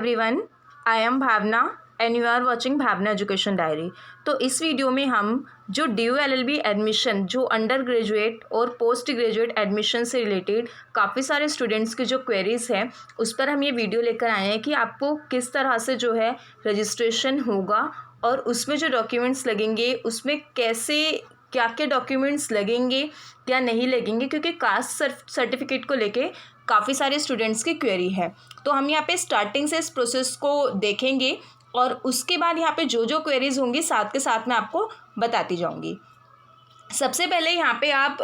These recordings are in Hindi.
Everyone, I am Bhavna and you are watching Bhavna education diary. तो इस वीडियो में हम जो ड्यू एलएलबी एडमिशन, जो अंडर ग्रेजुएट और पोस्ट ग्रेजुएट एडमिशन से रिलेटेड काफ़ी सारे स्टूडेंट्स की जो क्वेरीज़ हैं उस पर हम ये वीडियो लेकर आए हैं कि आपको किस तरह से जो है रजिस्ट्रेशन होगा और उसमें जो डॉक्यूमेंट्स लगेंगे उसमें कैसे क्या क्या डॉक्यूमेंट्स लगेंगे क्या नहीं लगेंगे, क्योंकि कास्ट सर्टिफिकेट को लेके काफ़ी सारे स्टूडेंट्स की क्वेरी है। तो हम यहाँ पे स्टार्टिंग से इस प्रोसेस को देखेंगे और उसके बाद यहाँ पे जो जो क्वेरीज होंगी साथ के साथ मैं आपको बताती जाऊँगी। सबसे पहले यहाँ पे आप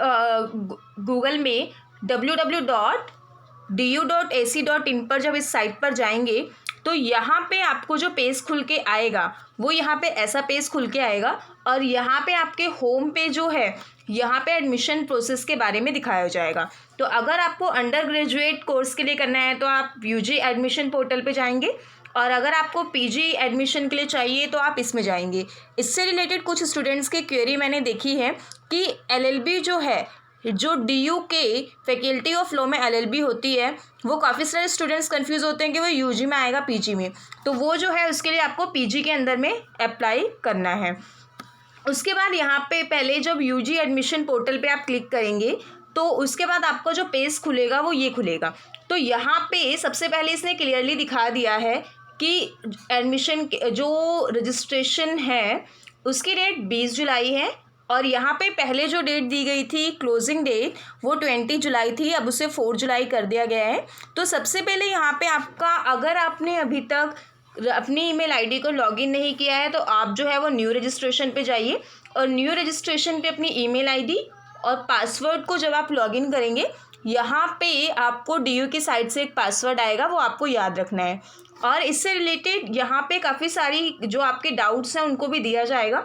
गूगल में www.du.ac.in पर जब इस साइट पर जाएंगे तो यहाँ पे आपको जो पेज खुल के आएगा वो यहाँ पे ऐसा पेज खुल के आएगा और यहाँ पे आपके होम पे जो है यहाँ पे एडमिशन प्रोसेस के बारे में दिखाया जाएगा। तो अगर आपको अंडर ग्रेजुएट कोर्स के लिए करना है तो आप यूजी एडमिशन पोर्टल पे जाएंगे और अगर आपको पीजी एडमिशन के लिए चाहिए तो आप इसमें जाएंगे। इससे रिलेटेड कुछ स्टूडेंट्स की क्वेरी मैंने देखी है कि एलएलबी जो है, जो डीयू के फैकल्टी ऑफ लॉ में एलएलबी होती है, वो काफ़ी सारे स्टूडेंट्स कंफ्यूज होते हैं कि वो यूजी में आएगा पीजी में, तो वो जो है उसके लिए आपको पीजी के अंदर में अप्लाई करना है। उसके बाद यहाँ पे पहले जब यूजी एडमिशन पोर्टल पे आप क्लिक करेंगे तो उसके बाद आपको जो पेज खुलेगा वो ये खुलेगा। तो यहाँ पे सबसे पहले इसने क्लियरली दिखा दिया है कि एडमिशन जो रजिस्ट्रेशन है उसकी डेट 20 जुलाई है और यहाँ पे पहले जो डेट दी गई थी क्लोजिंग डेट वो 20 जुलाई थी, अब उसे 4 जुलाई कर दिया गया है। तो सबसे पहले यहाँ पे आपका, अगर आपने अभी तक अपनी ईमेल आईडी को लॉगिन नहीं किया है तो आप जो है वो न्यू रजिस्ट्रेशन पे जाइए और न्यू रजिस्ट्रेशन पे अपनी ईमेल आईडी और पासवर्ड को जब आप लॉगिन करेंगे यहाँ पे आपको डीयू की साइट से एक पासवर्ड आएगा, वो आपको याद रखना है। और इससे रिलेटेड यहाँ पे काफ़ी सारी जो आपके डाउट्स हैं उनको भी दिया जाएगा,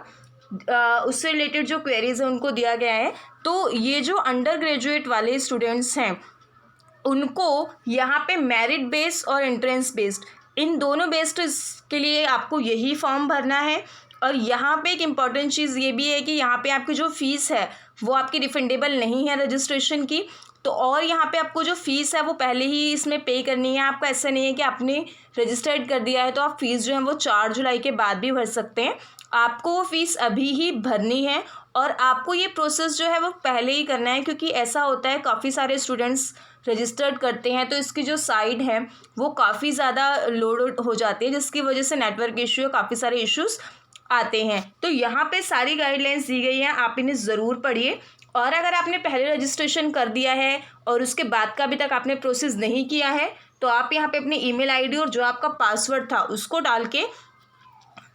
उससे रिलेटेड जो क्वेरीज हैं उनको दिया गया है। तो ये जो अंडर ग्रेजुएट वाले स्टूडेंट्स हैं उनको यहाँ पे मेरिट बेस्ड और एंट्रेंस बेस्ड, इन दोनों बेस्ड के लिए आपको यही फॉर्म भरना है। और यहाँ पे एक इम्पॉर्टेंट चीज़ ये भी है कि यहाँ पे आपकी जो फ़ीस है वो आपकी रिफंडेबल नहीं है रजिस्ट्रेशन की। तो और यहाँ पे आपको जो फ़ीस है वो पहले ही इसमें पे करनी है। आपका ऐसा नहीं है कि आपने रजिस्टर्ड कर दिया है तो आप फ़ीस जो है वो 4 जुलाई के बाद भी भर सकते हैं। आपको वो फ़ीस अभी ही भरनी है और आपको ये प्रोसेस जो है वो पहले ही करना है, क्योंकि ऐसा होता है काफ़ी सारे स्टूडेंट्स रजिस्टर्ड करते हैं तो इसकी जो साइट है वो काफ़ी ज़्यादा लोड हो जाती है, जिसकी वजह से नेटवर्क इशू, काफ़ी सारे इश्यूज़ आते हैं। तो यहाँ पे सारी गाइडलाइंस दी गई हैं, आप इन्हें ज़रूर पढ़िए। और अगर आपने पहले रजिस्ट्रेशन कर दिया है और उसके बाद का अभी तक आपने प्रोसेस नहीं किया है तो आप यहाँ पे अपनी ईमेल आईडी और जो आपका पासवर्ड था उसको डाल के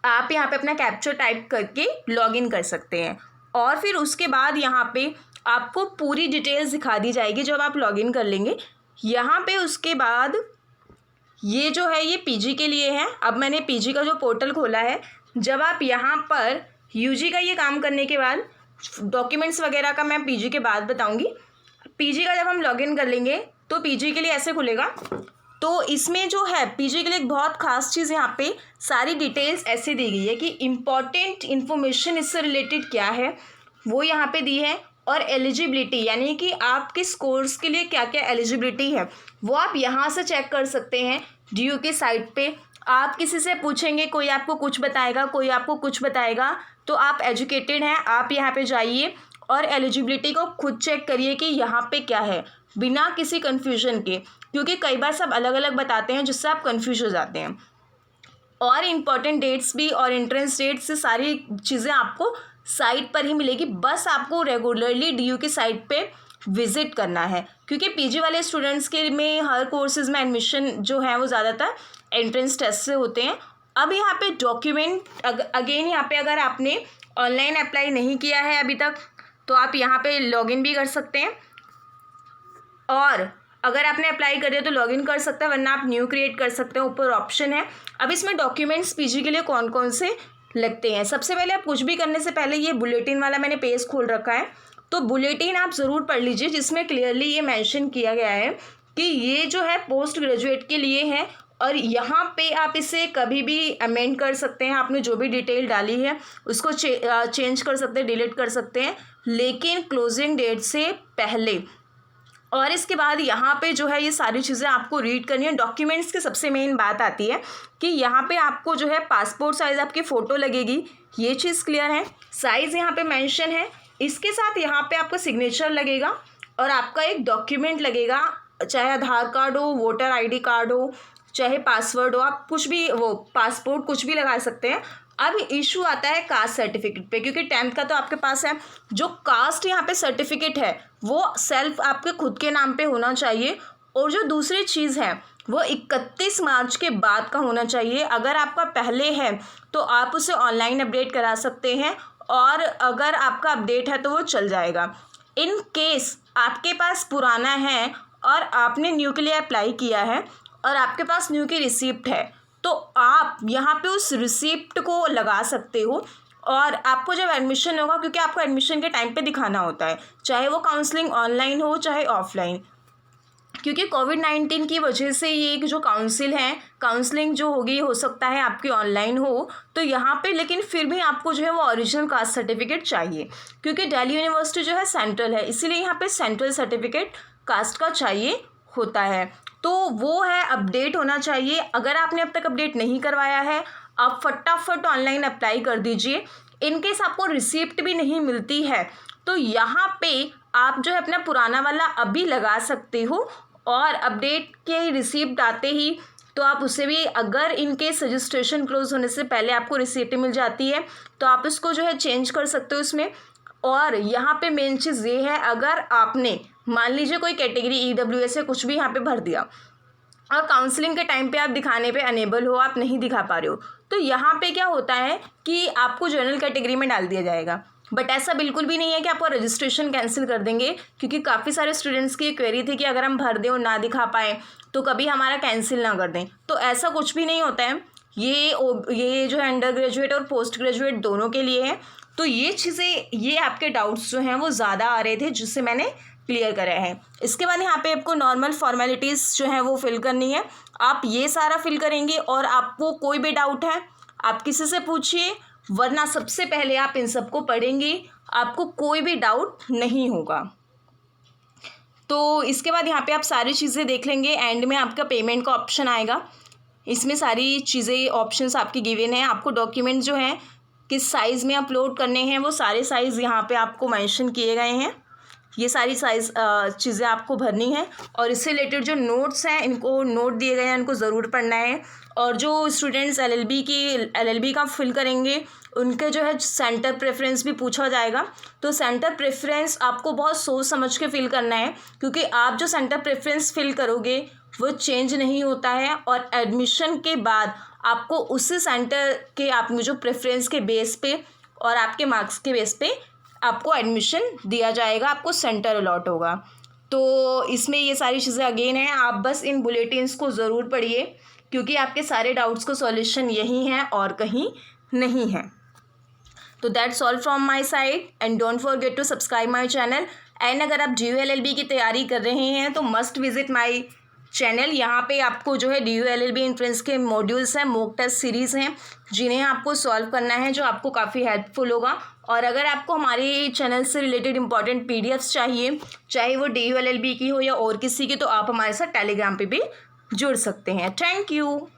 आप यहाँ पे अपना कैप्चर टाइप करके लॉगिन कर सकते हैं। और फिर उसके बाद यहाँ पे आपको पूरी डिटेल्स दिखा दी जाएगी जब आप लॉगिन कर लेंगे। यहाँ पे उसके बाद ये जो है ये पीजी के लिए है। अब मैंने पीजी का जो पोर्टल खोला है, जब आप यहाँ पर यूजी का ये काम करने के बाद डॉक्यूमेंट्स वगैरह का मैं पीजी के बाद बताऊंगी। पीजी का जब हम लॉगिन कर लेंगे तो पीजी के लिए ऐसे खुलेगा। तो इसमें जो है पीजी के लिए एक बहुत ख़ास चीज़ यहाँ पे सारी डिटेल्स ऐसे दी गई है कि इम्पॉर्टेंट इन्फॉर्मेशन इससे रिलेटेड क्या है वो यहाँ पे दी है, और एलिजिबिलिटी यानी कि आप किस कोर्स के लिए क्या क्या एलिजिबिलिटी है वो आप यहाँ से चेक कर सकते हैं डीयू की साइट पे। आप किसी से पूछेंगे, कोई आपको कुछ बताएगा, कोई आपको कुछ बताएगा, तो आप एजुकेटेड हैं, आप यहाँ पे जाइए और एलिजिबिलिटी को खुद चेक करिए कि यहाँ पे क्या है, बिना किसी कन्फ्यूजन के, क्योंकि कई बार सब अलग अलग बताते हैं जिससे आप कन्फ्यूज हो जाते हैं। और इम्पॉर्टेंट डेट्स भी और एंट्रेंस डेट्स से सारी चीज़ें आपको साइट पर ही मिलेगी, बस आपको रेगुलरली डीयू की साइट पे विज़िट करना है, क्योंकि पीजी वाले स्टूडेंट्स के में हर कोर्सेज़ में एडमिशन जो है वो ज़्यादातर एंट्रेंस टेस्ट से होते हैं। अब यहाँ पे डॉक्यूमेंट अगेन यहाँ पे अगर आपने ऑनलाइन अप्लाई नहीं किया है अभी तक तो आप यहाँ पे लॉगिन भी कर सकते हैं, और अगर आपने अप्लाई कर दिया तो लॉगिन कर सकते हैं, वरना आप न्यू क्रिएट कर सकते हैं, ऊपर ऑप्शन है। अब इसमें डॉक्यूमेंट्स पीजी के लिए कौन कौन से लगते हैं, सबसे पहले आप कुछ भी करने से पहले ये बुलेटिन वाला मैंने पेज खोल रखा है, तो बुलेटिन आप ज़रूर पढ़ लीजिए जिसमें क्लियरली ये मेंशन किया गया है कि ये जो है पोस्ट ग्रेजुएट के लिए है और यहाँ पे आप इसे कभी भी अमेंड कर सकते हैं। आपने जो भी डिटेल डाली है उसको चेंज कर सकते हैं, डिलीट कर सकते हैं, लेकिन क्लोजिंग डेट से पहले और इसके बाद यहाँ पे जो है ये सारी चीज़ें आपको रीड करनी है। डॉक्यूमेंट्स की सबसे मेन बात आती है कि यहाँ पे आपको जो है पासपोर्ट साइज़ आपकी फ़ोटो लगेगी, ये चीज़ क्लियर है। साइज़ यहाँ पे मेंशन है। इसके साथ यहाँ पे आपका सिग्नेचर लगेगा और आपका एक डॉक्यूमेंट लगेगा, चाहे आधार कार्ड हो, वोटर ID कार्ड हो, चाहे पासवर्ड हो, आप कुछ भी वो पासपोर्ट कुछ भी लगा सकते हैं। अब इशू आता है कास्ट सर्टिफिकेट पे, क्योंकि 10th का तो आपके पास है। जो कास्ट यहाँ पे सर्टिफिकेट है वो सेल्फ आपके खुद के नाम पे होना चाहिए। और जो दूसरी चीज़ है वो 31 मार्च के बाद का होना चाहिए। अगर आपका पहले है तो आप उसे ऑनलाइन अपडेट करा सकते हैं, और अगर आपका अपडेट है तो वो चल जाएगा। इन केस आपके पास पुराना है और आपने न्यू के लिए अप्लाई किया है और आपके पास न्यू की रिसिप्ट है, तो आप यहाँ पे उस रिसिप्ट को लगा सकते हो। और आपको जब एडमिशन होगा, क्योंकि आपको एडमिशन के टाइम पे दिखाना होता है, चाहे वो काउंसलिंग ऑनलाइन हो चाहे ऑफलाइन, क्योंकि कोविड-19 की वजह से ये जो काउंसलिंग जो होगी हो सकता है आपकी ऑनलाइन हो, तो यहाँ पे लेकिन फिर भी आपको जो है वो ओरिजिनल कास्ट सर्टिफिकेट चाहिए, क्योंकि दिल्ली यूनिवर्सिटी जो है सेंट्रल है, इसीलिए यहाँ पे सेंट्रल सर्टिफिकेट कास्ट का चाहिए होता है। तो वो है अपडेट होना चाहिए। अगर आपने अब तक अपडेट नहीं करवाया है, आप फटाफट ऑनलाइन अप्लाई कर दीजिए। इनकेस आपको रिसिप्ट भी नहीं मिलती है तो यहाँ पे आप जो है अपना पुराना वाला अभी लगा सकते हो, और अपडेट के रिसिप्ट आते ही तो आप उसे भी, अगर इनकेस रजिस्ट्रेशन क्लोज होने से पहले आपको रिसिप्ट मिल जाती है तो आप इसको जो है चेंज कर सकते हो इसमें। और यहाँ पे मेन चीज़ ये है, अगर आपने मान लीजिए कोई कैटेगरी EWS या कुछ भी यहाँ पे भर दिया और काउंसलिंग के टाइम पे आप दिखाने पे अनेबल हो, आप नहीं दिखा पा रहे हो, तो यहाँ पे क्या होता है कि आपको जनरल कैटेगरी में डाल दिया जाएगा। बट ऐसा बिल्कुल भी नहीं है कि आपको रजिस्ट्रेशन कैंसिल कर देंगे, क्योंकि काफ़ी सारे स्टूडेंट्स की क्वेरी थी कि अगर हम भर दें और ना दिखा पाएँ तो कभी हमारा कैंसिल ना कर दें। तो ऐसा कुछ भी नहीं होता है। ये जो है अंडर ग्रेजुएट और पोस्ट ग्रेजुएट दोनों के लिए है। तो ये चीज़ें, ये आपके डाउट्स जो हैं वो ज़्यादा आ रहे थे, जिससे मैंने क्लियर करा है। इसके बाद यहाँ पे आपको नॉर्मल फॉर्मेलिटीज़ जो हैं वो फिल करनी है। आप ये सारा फिल करेंगे, और आपको कोई भी डाउट है आप किसी से पूछिए, वरना सबसे पहले आप इन सबको पढ़ेंगे, आपको कोई भी डाउट नहीं होगा। तो इसके बाद यहाँ पे आप सारी चीज़ें देख लेंगे। एंड में आपका पेमेंट का ऑप्शन आएगा, इसमें सारी चीज़ें ऑप्शंस आपकी गिवन हैं। आपको डॉक्यूमेंट जो हैं किस साइज़ में अपलोड करने हैं वो सारे साइज़ यहाँ पे आपको मेंशन किए गए हैं। ये सारी साइज़ चीज़ें आपको भरनी है, और इससे रिलेटेड जो नोट्स हैं, इनको नोट दिए गए हैं, इनको ज़रूर पढ़ना है। और जो स्टूडेंट्स LLB का फिल करेंगे, उनके जो है सेंटर प्रेफरेंस भी पूछा जाएगा। तो सेंटर प्रेफरेंस आपको बहुत सोच समझ के फिल करना है, क्योंकि आप जो सेंटर प्रेफरेंस फिल करोगे वो चेंज नहीं होता है, और एडमिशन के बाद आपको उसी सेंटर के आप जो प्रेफरेंस के बेस पे और आपके मार्क्स के बेस पे आपको एडमिशन दिया जाएगा, आपको सेंटर अलॉट होगा। तो इसमें ये सारी चीज़ें अगेन हैं, आप बस इन बुलेटिन्स को ज़रूर पढ़िए, क्योंकि आपके सारे डाउट्स को सॉल्यूशन यही है और कहीं नहीं है। तो that's all from my side, and don't forget to subscribe my channel. And अगर आप DU LLB की तैयारी कर रहे हैं तो मस्ट विजिट माय चैनल। यहाँ पे आपको जो है DU LLB एंट्रेंस के मॉड्यूल्स हैं, मॉक टेस्ट सीरीज़ हैं, जिन्हें आपको सॉल्व करना है, जो आपको काफ़ी हेल्पफुल होगा। और अगर आपको हमारे चैनल से रिलेटेड इंपॉर्टेंट PDFs चाहिए, चाहे वो DU LLB की हो या और किसी की, तो आप हमारे साथ टेलीग्राम पे भी जुड़ सकते हैं। Thank you.